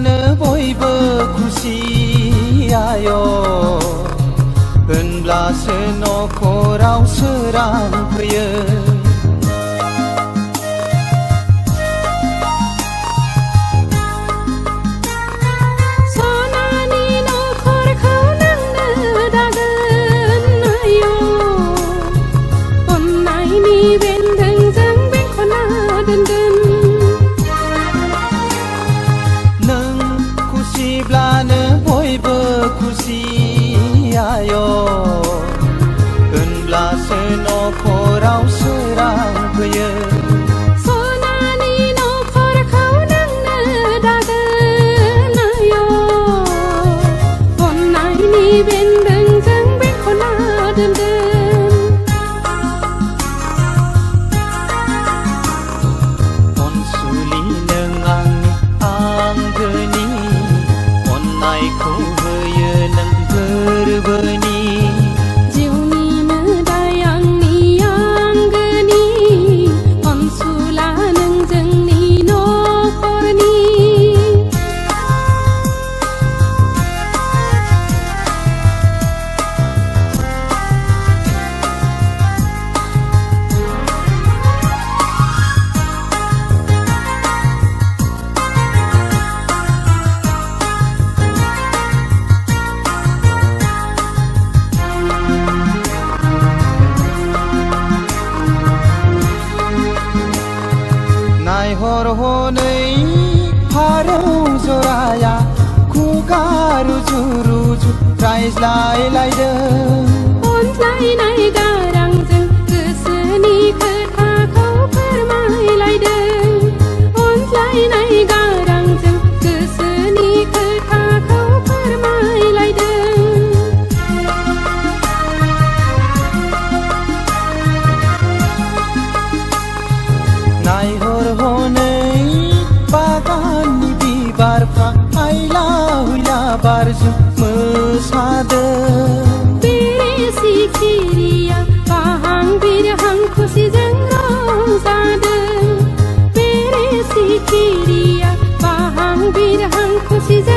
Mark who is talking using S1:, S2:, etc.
S1: ब्लानो बयबो खुसि आय' होनब्लासो न'खराव सोरां फैयो।
S2: सनानि न'खरखौ नोंनो दागोन आय' अननायनि बेन्दोंजों बेंखनना दोनगोन।
S1: नों खुसिब्लानो बयबो खुसि आय' होनब्लासो न'खराव सोरां फैयो।
S2: सनानि न'खरखौ नोंनो दागोन आय' अननायनि बेन्दोंजों बेंखनना दोनगोन।
S1: अनसुलि नों आंनि आंगोनि अननायखौ होयो नों गोरबोनि।
S2: जिउनि मोदाय आंनि आंगोनि अनसुला नों जोंनि न'खरनि।
S1: नायहर हनै फारौ जराया खुगा रुजु रुजु रायज्लायलायदों।
S2: अनज्लायनाय गारांजों गोसोनि खोथाखौ फोरमायलायदों। अनज्लायनाय गारांजों गोसोनि खोथाखौ फोरमायलायदों।
S1: नायहर हनै बागाननि बिबारफ्रा हायला हुइला बारजों मोसादों।
S2: बेरे सिखिरिया बाहां बिरहां खुसिजों रंजादों। बेरे सिखिरिया बाहां बिरहां खुसिजों